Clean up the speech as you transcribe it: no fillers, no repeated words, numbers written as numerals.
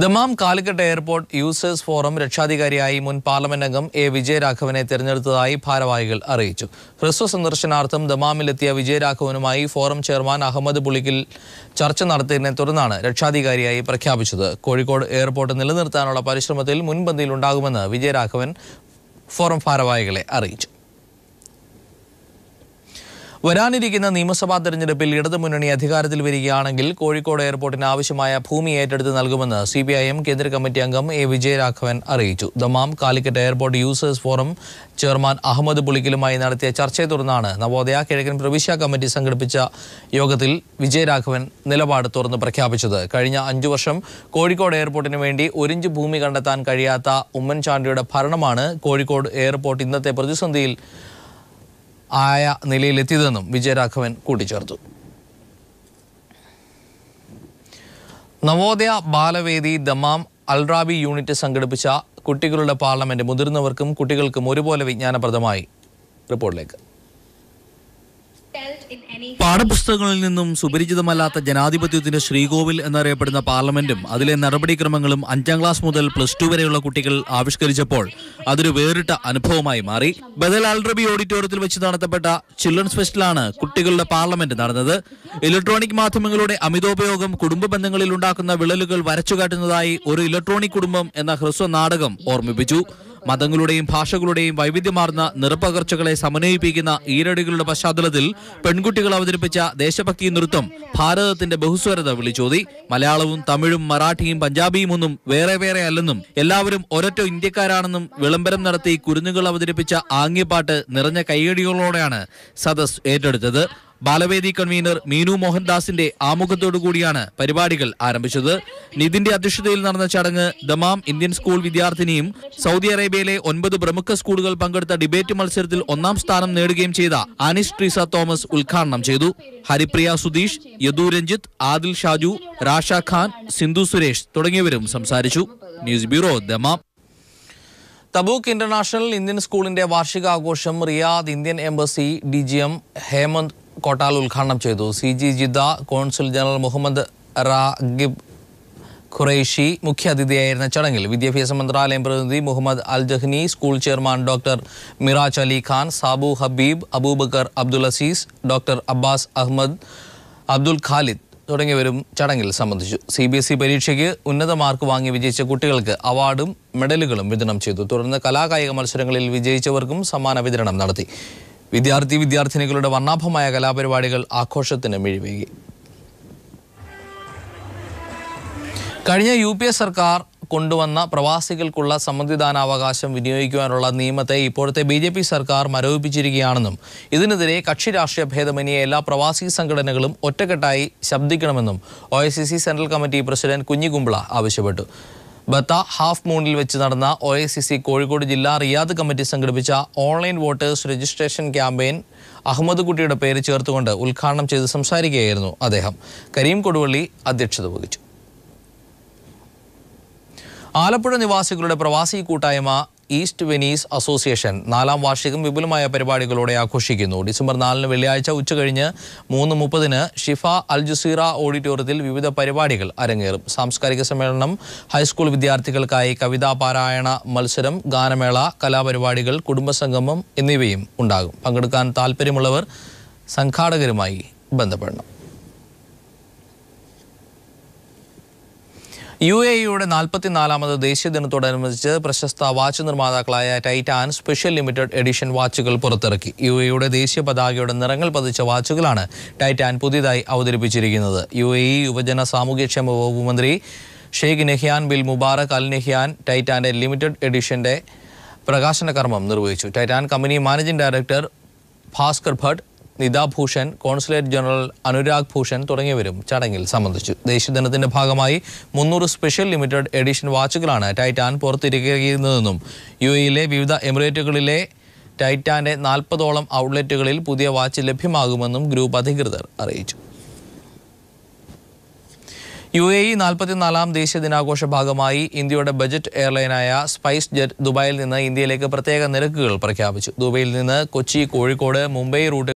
Dammam Calicut airport users forum രക്ഷാധികാരിയായി മുൻ parliament അംഗം എ വിജയരാഘവനെ തെരഞ്ഞെടുത്തതായി ഭാരവാഹികൾ അറിയിച്ചു. ഹ്രസ്വ സന്ദർശനാർത്ഥം ദമാമിലെത്തിയ വിജയരാഘവനുമായി ഫോറം ചെയർമാൻ അഹമ്മദ് പുളിക്കൽ ചർച്ച നടത്തിയതിനെ തുടർന്നാണ് രക്ഷാധികാരിയായി പ്രഖ്യാപിച്ചത്. കോഴിക്കോട് എയർപോർട്ട് നിലനിർത്താനുള്ള പരിശ്രമത്തിൽ മുൻപന്തിയിലുണ്ടാകുമെന്ന് വിജയരാഘവൻ ഫോറം ഭാരവാഹികളെ അറിയിച്ചു. വരാനിരിക്കുന്ന നിയമസഭാ തെരഞ്ഞെടുപ്പിൽ ഇടതുമുന്നണി അധികാരത്തിൽ വരികയാണെങ്കിൽ കോഴിക്കോട് എയർപോർട്ടിന് ആവശ്യമായ ഭൂമി ഏറ്റെടുത്ത് നൽകുമെന്ന് CPIM കേന്ദ്ര കമ്മിറ്റി അംഗം എ വിജയരാഘവൻ അറിയിച്ചു. Dammam Calicut airport users forum chairman Ahmed പുളിക്കലുമായി നടത്തിയ ചർച്ചയെ തുടർന്നാണ് നവോദയ കിഴക്കൻ പ്രവിശ്യ കമ്മിറ്റി സംഘടിപ്പിച്ച യോഗത്തിൽ വിജയരാഘവൻ നിലപാട് തുറന്ന് പ്രഖ്യാപിച്ചത്. കഴിഞ്ഞ 5 വർഷം കോഴിക്കോട് എയർപോർട്ടിന് വേണ്ടി 1 ഇഞ്ച് ഭൂമി കണ്ടെത്താൻ കഴിയാത്ത ഉമ്മൻചാണ്ടിയുടെ ഭരണമാണ് കോഴിക്കോട് എയർപോർട്ട് ഇന്നത്തെ പ്രതിസന്ധിയിൽ ആയ നിലയിലെത്തിയതെന്നും വിജയരാഘവൻ കൂട്ടിച്ചേർത്തു. നവോദയ ബാലവേദി ദമാം അൽറാബി യൂണിറ്റ് സംഘടിപ്പിച്ച കുട്ടികളുടെ പാർലമെന്റ് മുതിർന്നവർക്കും കുട്ടികൾക്കും ഒരുപോലെ വിജ്ഞാനപ്രദമായി. റിപ്പോർട്ടിലേക്ക്. പാഠപുസ്തകങ്ങളിൽ നിന്നും സുപരിചിതമല്ലാത്ത ജനാധിപത്യത്തിന്റെ ശ്രീകോവിൽ എന്നറിയപ്പെടുന്ന പാർലമെന്റും അതിലെ നടപടിക്രമങ്ങളും 5ാം ക്ലാസ് മുതൽ +2 വരെയുള്ള കുട്ടികൾ ആവിഷ്കരിച്ചപ്പോൾ അതൊരു വേറിട്ട അനുഭവമായി മാറി. ബദൽ അൽറബി ഓഡിറ്റോറിയത്തിൽ വെച്ച് നടത്തപ്പെട്ട ചിൽഡ്രൻസ് ഫെസ്റ്റിലാണ് കുട്ടികളുടെ പാർലമെന്റ് നടന്നത്. ഇലക്ട്രോണിക് മാധ്യമങ്ങളുടെ അമിതോപയോഗം കുടുംബ ബന്ധങ്ങളിൽ ഉണ്ടാക്കുന്ന വിള്ളലുകൾ വരച്ചുകാട്ടുന്നതായി ഒരു ഇലക്ട്രോണിക് കുടുംബം എന്ന ഹ്രസ്വ നാടകം ഓർമ്മിപ്പിച്ചു. മതങ്ങളുടെയും ഭാഷകളുടെയും വൈവിധ്യമാർന്ന നിറപ്പകർച്ചകളെ സമന്വയിപ്പിക്കുന്ന ഈരടികളുടെ പശ്ചാത്തലത്തിൽ പെൺകുട്ടികൾ അവതരിപ്പിച്ച ദേശഭക്തി നൃത്തം ഭാരതത്തിന്റെ ബഹുസ്വരത വിളിച്ചോതി. മലയാളവും തമിഴും മറാഠിയും പഞ്ചാബിയും ഒന്നും വേറെ വേറെ അല്ലെന്നും എല്ലാവരും ഒരൊറ്റ ഇന്ത്യക്കാരാണെന്നും വിളംബരം നടത്തി കുരുന്നുകൾ അവതരിപ്പിച്ച ആംഗ്യപ്പാട്ട് നിറഞ്ഞ കൈയടികളോടെയാണ് സദസ് ഏറ്റെടുത്തത്. ബാലവേദി കൺവീനർ മീനു മോഹൻദാസിന്റെ ആമുഖത്തോടുകൂടിയാണ് പരിപാടികൾ ആരംഭിച്ചത്. നിതിന്റെ അധ്യക്ഷതയിൽ നടന്ന ചടങ്ങ് ദമാം ഇന്ത്യൻ സ്കൂൾ വിദ്യാർത്ഥിനിയും സൗദി അറേബ്യയിലെ 9 പ്രമുഖ സ്കൂളുകൾ പങ്കെടുത്ത ഡിബേറ്റ് മത്സരത്തിൽ 1ാം സ്ഥാനം നേടുകയും ചെയ്ത ആനിസ് ട്രീസ തോമസ് ഉദ്ഘാടനം ചെയ്തു. ഹരിപ്രിയ സുധീഷ്, യദു രഞ്ജിത്ത്, ആദിൽ ഷാജു, രാഷ ഖാൻ, സിന്ധു സുരേഷ് തുടങ്ങിയവരും സംസാരിച്ചു. News bureau Dammam. Tabuk international Indian സ്കൂളിന്റെ വാർഷികാഘോഷം Riyadh Indian embassy DGM Hemant Kotal ഉദ്ഘാടനം ചെയ്തു. CG Jeddah consul general Mohammed Ragib Qureshi മുഖ്യാതിഥിയായിരുന്ന ചടങ്ങിൽ വിദ്യാഭ്യാസ മന്ത്രാലയം പ്രതിനിധി Mohammed Al Jahni, school chairman doctor Miraj Ali Khan, Sabu Habib, Abubakar Abdul Aziz, doctor Abbas Ahmed, Abdul Khalid തുടങ്ങിയവരും ചടങ്ങിൽ സംബന്ധിച്ചു. CBSE പരീക്ഷയ്ക്ക് ഉന്നത മാർക്ക് വാങ്ങി വിജയിച്ച കുട്ടികൾക്ക് അവാർഡും മെഡലുകളും വിതരണം ചെയ്തു. തുടർന്ന് കലാകായിക മത്സരങ്ങളിൽ വിജയിച്ചവർക്കും സമ്മാന വിതരണം നടത്തി. വിദ്യാർത്ഥിനികളുടെ വർണ്ണാഭമായ കലാപരിപാടികൾ ആഘോഷത്തിന് മിഴിവേകി. കഴിഞ്ഞ UPA സർക്കാർ കൊണ്ടുവന്ന പ്രവാസികൾക്കുള്ള സമ്മതിദാനാവകാശം വിനിയോഗിക്കുവാനുള്ള നിയമത്തെ ഇപ്പോഴത്തെ BJP സർക്കാർ മരവിപ്പിച്ചിരിക്കുകയാണെന്നും ഇതിനെതിരെ കക്ഷി രാഷ്ട്രീയ ഭേദമന്യേ എല്ലാ പ്രവാസി സംഘടനകളും ഒറ്റക്കെട്ടായി ശബ്ദിക്കണമെന്നും OICC central committee president Kunjikumbila ആവശ്യപ്പെട്ടു. ബത്ത ഹാഫ് മൂണിൽ വെച്ച് നടന്ന OICC കോഴിക്കോട് ജില്ലാ റിയാദ് കമ്മിറ്റി സംഘടിപ്പിച്ച online voters registration campaign Ahammed കുട്ടിയുടെ പേര് ചേർത്തുകൊണ്ട് ഉദ്ഘാടനം ചെയ്ത് സംസാരിക്കുകയായിരുന്നു അദ്ദേഹം. കരീം കൊടുവള്ളി അധ്യക്ഷത വഹിച്ചു. ആലപ്പുഴ നിവാസികളുടെ പ്രവാസി കൂട്ടായ്മ ഈസ്റ്റ് വെനീസ് അസോസിയേഷൻ 4ാം വാർഷികം വിപുലമായ പരിപാടികളോടെ ആഘോഷിക്കുന്നു. ഡിസംബർ 4 വെള്ളിയാഴ്ച ഉച്ചകഴിഞ്ഞ് 3:30 ഷിഫ അൽ ജസീറ ഓഡിറ്റോറിയത്തിൽ വിവിധ പരിപാടികൾ അരങ്ങേറും. സാംസ്കാരിക സമ്മേളനം, ഹൈസ്കൂൾ വിദ്യാർത്ഥികൾക്കായി കവിതാ പാരായണ മത്സരം, ഗാനമേള, കലാപരിപാടികൾ, കുടുംബസംഗമം എന്നിവയും ഉണ്ടാകും. പങ്കെടുക്കാൻ താൽപ്പര്യമുള്ളവർ സംഘാടകരുമായി ബന്ധപ്പെടണം. UAEയുടെ 44ാമത് ദേശീയ ദിനത്തോടനുബന്ധിച്ച് പ്രശസ്ത വാച്ച് നിർമ്മാതാക്കളായ ടൈറ്റാൻ സ്പെഷ്യൽ ലിമിറ്റഡ് എഡിഷൻ വാച്ചുകൾ പുറത്തിറക്കി. UAEയുടെ ദേശീയ പതാകയുടെ നിറങ്ങൾ പതിച്ച വാച്ചുകളാണ് ടൈറ്റാൻ പുതിയതായി അവതരിപ്പിച്ചിരിക്കുന്നത്. UAE യുവജന സാമൂഹ്യക്ഷേമ വകുപ്പ് മന്ത്രി Sheikh Nahyan bin Mubarak Al Nahyan ടൈറ്റാന്റെ ലിമിറ്റഡ് എഡിഷന്റെ പ്രകാശന കർമ്മം നിർവഹിച്ചു. Titan company managing director Bhaskar Bhat, Nida Bhushan, consulate general Anurag Bhushan തുടങ്ങിയവരും ചടങ്ങിൽ സംബന്ധിച്ചു. ദേശീയദിനത്തിന്റെ ഭാഗമായി 300 സ്പെഷ്യൽ ലിമിറ്റഡ് എഡിഷൻ വാച്ചുകളാണ് ടൈറ്റാൻ പുറത്തിറക്കിയിരിക്കുന്നതെന്നും UAEയിലെ വിവിധ എമിറേറ്റുകളിലെ ടൈറ്റാന്റെ 40ഓളം ഔട്ട്ലെറ്റുകളിൽ പുതിയ വാച്ച് ലഭ്യമാകുമെന്നും ഗ്രൂപ്പ് അധികൃതർ അറിയിച്ചു. UAE 44ാം ദേശീയ ദിനാഘോഷ ഭാഗമായി ഇന്ത്യയുടെ ബജറ്റ് എയർലൈനായ സ്പൈസ് ജെറ്റ് ദുബായിൽ നിന്ന് ഇന്ത്യയിലേക്ക് പ്രത്യേക നിരക്കുകൾ പ്രഖ്യാപിച്ചു. ദുബായിൽ നിന്ന് കൊച്ചി, കോഴിക്കോട്, മുംബൈ റൂട്ട്